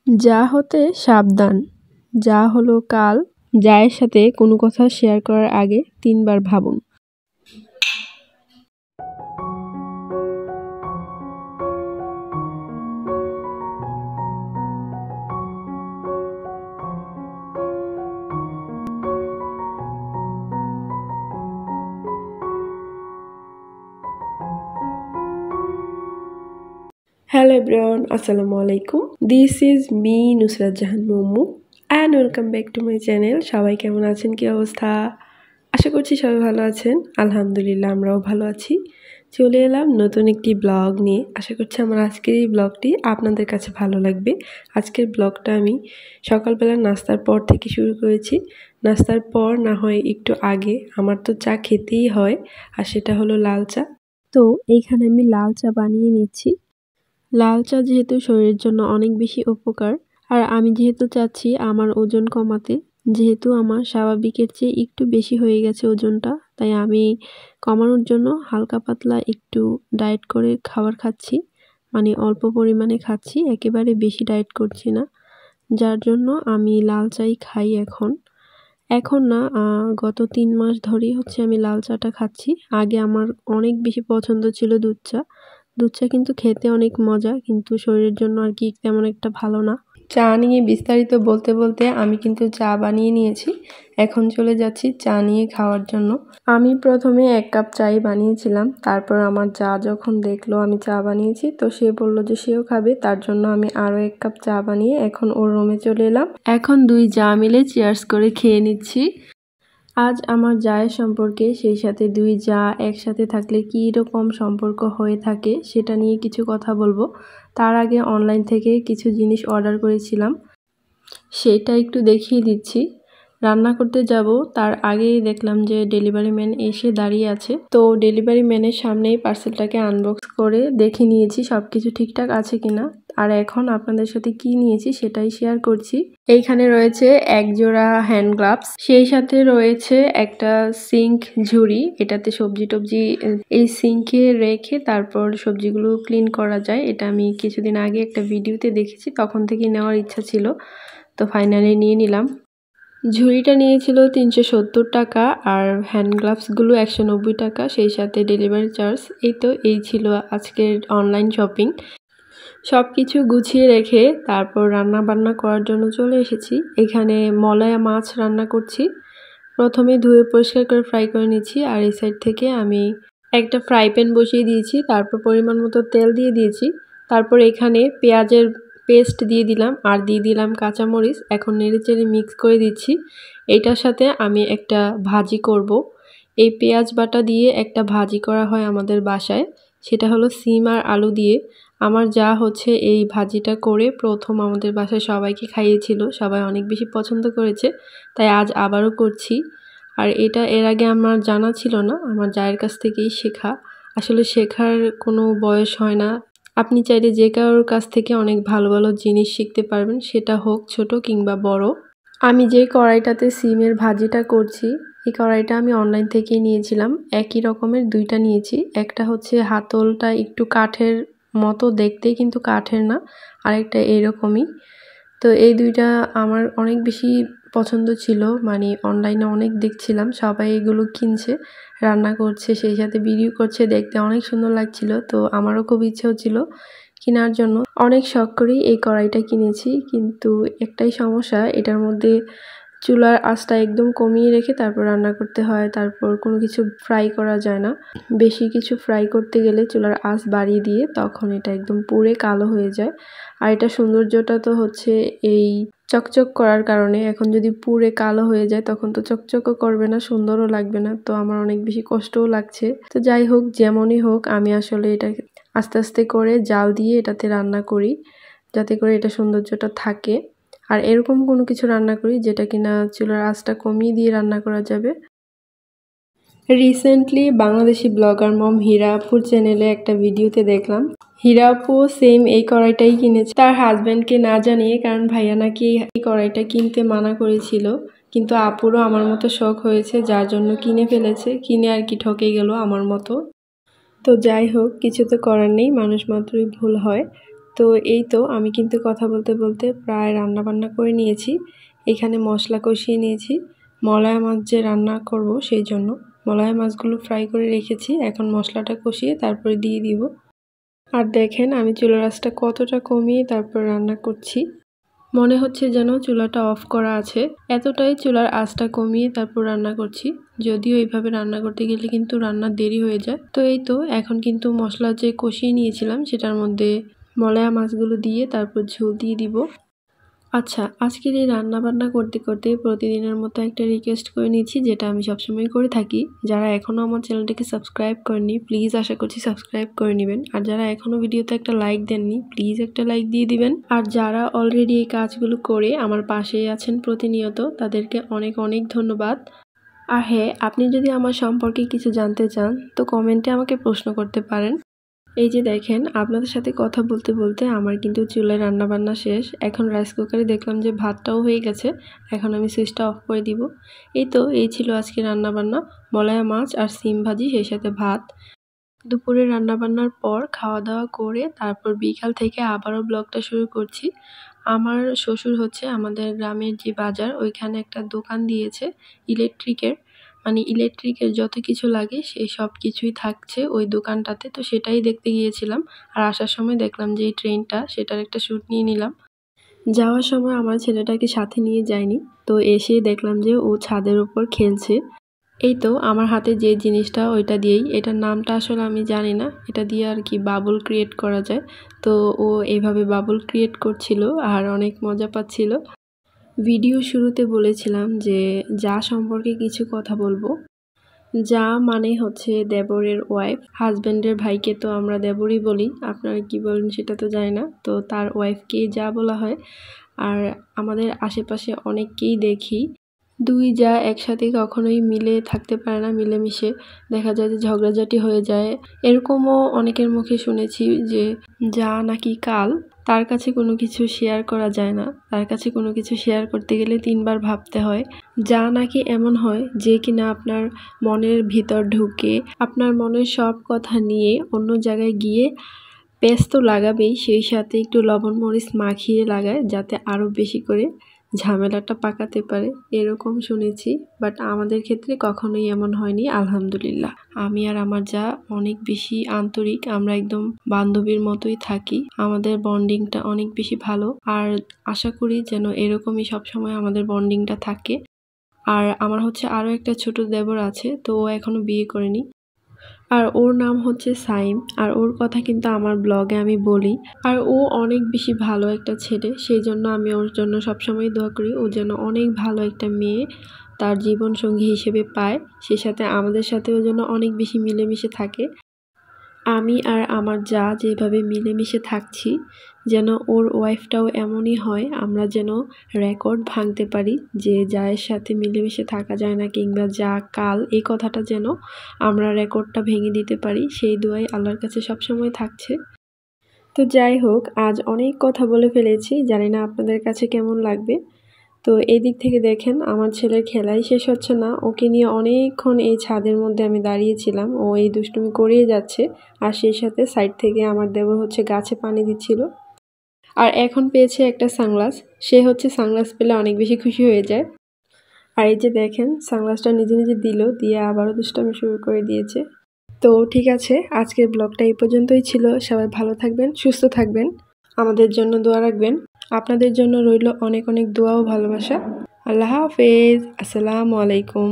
যা হতে সাবধান, যা হলো কাল। যায়ের সাথে কোনো কথা শেয়ার করার আগে ৩ বার ভাবুন। Hello everyone, Assalamu alaikum. This is me Nusrat Jahan momo and welcome back to my channel. সবাই কেমন আছেন, কি অবস্থা? আশা করছি সবাই ভালো আছেন। আলহামদুলিল্লাহ আমরাও ভালো আছি। চলে এলাম নতুন একটি ব্লগ নিয়ে। আশা করছি আমার আজকের এই ব্লগটি আপনাদের কাছে ভালো লাগবে। আজকের ব্লগটা আমি সকালবেলা নাস্তার পর থেকে শুরু করেছি। নাস্তার পর না হয় একটু আগে আমার তো চা খেতেই হয়, আর সেটা হলো লাল চা। তো এইখানে আমি লাল চা বানিয়ে নিচ্ছি। লাল চা যেহেতু শরীরের জন্য অনেক বেশি উপকার, আর আমি যেহেতু চাচ্ছি আমার ওজন কমাতে, যেহেতু আমার স্বাভাবিকের চেয়ে একটু বেশি হয়ে গেছে ওজনটা, তাই আমি কমানোর জন্য হালকা পাতলা একটু ডায়েট করে খাবার খাচ্ছি, মানে অল্প পরিমাণে খাচ্ছি, একেবারে বেশি ডায়েট করছি না, যার জন্য আমি লাল চাই খাই এখন না, গত ৩ মাস ধরেই হচ্ছে আমি লাল চাটা খাচ্ছি। আগে আমার অনেক বেশি পছন্দ ছিল দুধ চা। দুধ চা কিন্তু খেতে অনেক মজা, কিন্তু শরীরের জন্য আর কি তেমন একটা ভালো না। চা নিয়ে বিস্তারিত বলতে বলতে আমি কিন্তু চা বানিয়ে নিয়েছি। এখন চলে যাচ্ছি চা নিয়ে খাওয়ার জন্য। আমি প্রথমে ১ কাপ চাই বানিয়েছিলাম, তারপর আমার যা যখন দেখলো আমি চা বানিয়েছি, তো সে বলল যে সেও খাবে, তার জন্য আমি আরও ১ কাপ চা বানিয়ে এখন ওর রুমে চলে এলাম। এখন ২ জা মিলে চিয়ার্স করে খেয়ে নিচ্ছি। আজ আমার জায়ের সম্পর্কে, সেই সাথে ২ জা একসাথে থাকলে কী রকম সম্পর্ক হয়ে থাকে সেটা নিয়ে কিছু কথা বলবো। তার আগে অনলাইন থেকে কিছু জিনিস অর্ডার করেছিলাম, সেটা একটু দেখিয়ে দিচ্ছি। রান্না করতে যাব তার আগেই দেখলাম যে ডেলিভারি ম্যান এসে দাঁড়িয়ে আছে। তো ডেলিভারি ম্যানের সামনেই পার্সেলটাকে আনবক্স করে দেখে নিয়েছি সব কিছু ঠিকঠাক আছে কিনা। আর এখন আপনাদের সাথে কি নিয়েছি সেটাই শেয়ার করছি। এইখানে রয়েছে ১ জোড়া হ্যান্ড গ্লাভস, সেই সাথে রয়েছে একটা সিঙ্ক ঝুড়ি, এটাতে সবজি টবজি এই সিঙ্কে রেখে তারপর সবজিগুলো ক্লিন করা যায়। এটা আমি কিছুদিন আগে একটা ভিডিওতে দেখেছি, তখন থেকে নেওয়ার ইচ্ছা ছিল, তো ফাইনালি নিয়ে নিলাম। ঝুড়িটা নিয়েছিল ৩৭০ টাকা আর হ্যান্ড গ্লাভসগুলো ১৯০ টাকা, সেই সাথে ডেলিভারি চার্জ। এই ছিল আজকের অনলাইন শপিং। সব কিছু গুছিয়ে রেখে তারপর রান্না বান্না করার জন্য চলে এসেছি। এখানে মলায়া মাছ রান্না করছি। প্রথমে ধুয়ে পরিষ্কার করে ফ্রাই করে নিচ্ছি, আর এই সাইড থেকে আমি একটা ফ্রাই প্যান বসিয়ে দিয়েছি, তারপর পরিমাণ মতো তেল দিয়ে দিয়েছি। তারপর এখানে পেঁয়াজের পেস্ট দিয়ে দিলাম আর দিয়ে দিলাম কাঁচামরিচ। এখন নেড়েচেড়ে মিক্স করে দিচ্ছি। এইটার সাথে আমি একটা ভাজি করব। এই পেঁয়াজ বাটা দিয়ে একটা ভাজি করা হয় আমাদের বাসায়, সেটা হলো সিম আর আলু দিয়ে। আমার যা হচ্ছে এই ভাজিটা করে প্রথম আমাদের বাসায় সবাইকে খাইয়েছিল, সবাই অনেক বেশি পছন্দ করেছে, তাই আজ আবারও করছি। আর এটা এর আগে আমার জানা ছিল না, আমার জায়ের কাছ থেকেই শেখা। আসলে শেখার কোনো বয়স হয় না, আপনি চাইলে যে কারোর কাছ থেকে অনেক ভালো ভালো জিনিস শিখতে পারবেন, সেটা হোক ছোট কিংবা বড়। আমি যে কড়াইটাতে সিমের ভাজিটা করছি, এই কড়াইটা আমি অনলাইন থেকেই নিয়েছিলাম। একই রকমের ২টা নিয়েছি। একটা হচ্ছে হাতলটা একটু কাঠের মতো দেখতে, কিন্তু কাঠের না, আরেকটা এরকমই। তো এই ২টা আমার অনেক বেশি পছন্দ ছিল, মানে অনলাইনে অনেক দেখছিলাম সবাই এগুলো কিনছে, রান্না করছে, সেই সাথে ভিডিও করছে, দেখতে অনেক সুন্দর লাগছিল। তো আমারও খুব ইচ্ছে হচ্ছিল কেনার জন্য। অনেক শখ করেই এই কড়াইটা কিনেছি, কিন্তু একটাই সমস্যা, এটার মধ্যে চুলার আঁচটা একদম কমিয়ে রেখে তারপর রান্না করতে হয়, তারপর কোনো কিছু ফ্রাই করা যায় না। বেশি কিছু ফ্রাই করতে গেলে চুলার আঁচ বাড়িয়ে দিয়ে তখন এটা একদম পুড়ে কালো হয়ে যায়। আর এটা সৌন্দর্যটা তো হচ্ছে এই চকচক করার কারণে। এখন যদি পুড়ে কালো হয়ে যায় তখন তো চকচকও করবে না, সুন্দরও লাগবে না, তো আমার অনেক বেশি কষ্টও লাগছে। তো যাই হোক, যেমনই হোক, আমি আসলে এটা আস্তে আস্তে করে জাল দিয়ে এটাতে রান্না করি, যাতে করে এটা সৌন্দর্যটা থাকে। আর এরকম কোনো কিছু রান্না করি যেটা কিনা চুলার আঁচটা কমিয়ে দিয়ে রান্না করা যাবে। রিসেন্টলি বাংলাদেশি ব্লগার মম হীরা আপুর চ্যানেলে একটা ভিডিওতে দেখলাম হীরা আপু সেম এই কড়াইটাই কিনেছে তার হাজব্যান্ডকে না জানিয়ে, কারণ ভাইয়া নাকি এই কড়াইটা কিনতে মানা করেছিল, কিন্তু আপুরও আমার মতো শখ হয়েছে, যার জন্য কিনে ফেলেছে। কিনে আর কি ঠকে গেল আমার মতো। তো যাই হোক, কিছু তো করার নেই, মানুষ মাত্রই ভুল হয়। তো এই তো আমি কিন্তু কথা বলতে বলতে প্রায় রান্না বান্না করে নিয়েছি। এখানে মশলা কষিয়ে নিয়েছি মলায়া মাছ যে রান্না করব সেই জন্য। মলায়া মাছগুলো ফ্রাই করে রেখেছি, এখন মশলাটা কষিয়ে তারপরে দিয়ে দিব। আর দেখেন আমি চুলার আঁচটা কতটা কমিয়ে তারপর রান্না করছি। মনে হচ্ছে যেন চুলাটা অফ করা আছে, এতটাই চুলার আঁচটা কমিয়ে তারপর রান্না করছি। যদিও এইভাবে রান্না করতে গেলে কিন্তু রান্নার দেরি হয়ে যায়। তো এই তো এখন কিন্তু মশলা যে কষিয়ে নিয়েছিলাম সেটার মধ্যে মলায়া মাছগুলো দিয়ে তারপর ঝোল দিয়ে দিব। আচ্ছা, আজকের এই রান্না বান্না করতে করতে প্রতিদিনের মতো একটা রিকোয়েস্ট করে নিচ্ছি, যেটা আমি সবসময় করে থাকি। যারা এখনও আমার চ্যানেলটিকে সাবস্ক্রাইব করেননি প্লিজ আশা করছি সাবস্ক্রাইব করে নেবেন। আর যারা এখনও ভিডিওতে একটা লাইক দেননি প্লিজ একটা লাইক দিয়ে দিবেন। আর যারা অলরেডি এই কাজগুলো করে আমার পাশেই আছেন প্রতিনিয়ত তাদেরকে অনেক অনেক ধন্যবাদ। আর হ্যাঁ, আপনি যদি আমার সম্পর্কে কিছু জানতে চান তো কমেন্টে আমাকে প্রশ্ন করতে পারেন। এই যে দেখেন আপনাদের সাথে কথা বলতে বলতে আমার কিন্তু চুলায় রান্না বান্না শেষ। এখন রাইস কুকারে দেখলাম যে ভাতটাও হয়ে গেছে, এখন আমি সুইচটা অফ করে দিব। এই তো এই ছিল আজকে রান্না বান্না, মলায়া মাছ আর সিম ভাজি সেই সাথে ভাত। দুপুরে রান্না বান্নার পর খাওয়া দাওয়া করে তারপর বিকাল থেকে আবারও ব্লগটা শুরু করছি। আমার শ্বশুর হচ্ছে আমাদের গ্রামের যে বাজার ওইখানে একটা দোকান দিয়েছে ইলেকট্রিকের যত কিছু লাগে সেই সব কিছুই থাকছে ওই দোকানটাতে। তো সেটাই দেখতে গিয়েছিলাম। আর আসার সময় দেখলাম যে এই ট্রেনটা, সেটার একটা শ্যুট নিয়ে নিলাম। যাওয়ার সময় আমার ছেলেটাকে সাথে নিয়ে যায়নি, তো এসে দেখলাম যে ও ছাদের উপর খেলছে। এই তো আমার হাতে যে জিনিসটা ওইটা দিয়েই, এটার নামটা আসলে আমি জানি না, এটা দিয়ে আর কি বাবল ক্রিয়েট করা যায়। তো ও এইভাবে বাবল ক্রিয়েট করছিল আর অনেক মজা পাচ্ছিল। ভিডিও শুরুতে বলেছিলাম যে যা সম্পর্কে কিছু কথা বলবো। যা মানে হচ্ছে দেবরের ওয়াইফ, হাজব্যান্ডের ভাইকে তো আমরা দেবরই বলি, আপনারা কি বলেন সেটা তো জানি না। তো তার ওয়াইফকে যা বলা হয়। আর আমাদের আশেপাশে অনেককেই দেখি দুই যা একসাথে কখনোই মিলে থাকতে পারে না, মিলেমিশে দেখা যায় যে ঝগড়াঝাটি হয়ে যায়। এরকমও অনেকের মুখে শুনেছি যে যা নাকি কাল, তার কাছে কোনো কিছু শেয়ার করা যায় না, তার কাছে কোনো কিছু শেয়ার করতে গেলে 3 বার ভাবতে হয়। যা নাকি এমন হয় যে কিনা আপনার মনের ভিতর ঢুকে আপনার মনের সব কথা নিয়ে অন্য জায়গায় গিয়ে পেঁচ তো লাগাবেই, সেই সাথে একটু লবণ মরিচ মাখিয়ে লাগায় যাতে আরও বেশি করে ঝামেলাটা পাকাতে পারে, এরকম শুনেছি। বাট আমাদের ক্ষেত্রে কখনোই এমন হয়নি আলহামদুলিল্লাহ। আমি আর আমার যা অনেক বেশি আন্তরিক, আমরা একদম বান্ধবীর মতোই থাকি, আমাদের বন্ডিংটা অনেক বেশি ভালো। আর আশা করি যেন এরকমই সবসময় আমাদের বন্ডিংটা থাকে। আর আমার হচ্ছে আরও একটা ছোট দেবর আছে, তো ও এখনও বিয়ে করেনি। আর ওর নাম হচ্ছে সাইম। আর ওর কথা কিন্তু আমার ব্লগে আমি বলি। আর ও অনেক বেশি ভালো একটা ছেলে, সেই জন্য আমি ওর জন্য সবসময় দোয়া করি ও যেন অনেক ভালো একটা মেয়ে তার জীবন সঙ্গী হিসেবে পায়, সেই সাথে আমাদের সাথেও যেন অনেক বেশি মিলেমিশে থাকে। আমি আর আমার যা যেভাবে মিলেমিশে থাকছি যেন ওর ওয়াইফটাও এমনই হয়, আমরা যেন রেকর্ড ভাঙতে পারি যে যায়ের সাথে মিলেমিশে থাকা যায় না, কিংবা যা কাল, এই কথাটা যেন আমরা রেকর্ডটা ভেঙে দিতে পারি, সেই দোয়াই আল্লাহর কাছে সবসময় থাকছে। তো যাই হোক, আজ অনেক কথা বলে ফেলেছি, জানি না আপনাদের কাছে কেমন লাগবে। তো এই দিক থেকে দেখেন আমার ছেলের খেলাই শেষ হচ্ছে না, ওকে নিয়ে অনেকক্ষণ এই ছাদের মধ্যে আমি দাঁড়িয়েছিলাম, ও এই দুষ্টুমি করিয়ে যাচ্ছে। আর সেই সাথে সাইড থেকে আমার দেবর হচ্ছে গাছে পানি দিচ্ছিল। আর এখন পেয়েছে একটা সানগ্লাস, সে হচ্ছে সানগ্লাস পেলে অনেক বেশি খুশি হয়ে যায়। আর এই যে দেখেন সানগ্লাসটা নিজে নিজে দিল, দিয়ে আবারও দুষ্টামি শুরু করে দিয়েছে। তো ঠিক আছে, আজকের ব্লগটা এই পর্যন্তই ছিল। সবাই ভালো থাকবেন, সুস্থ থাকবেন, আমাদের জন্য দোয়া রাখবেন। আপনাদের জন্য রইল অনেক অনেক দোয়া ও ভালোবাসা। আল্লাহ হাফেজ, আসসালামু আলাইকুম।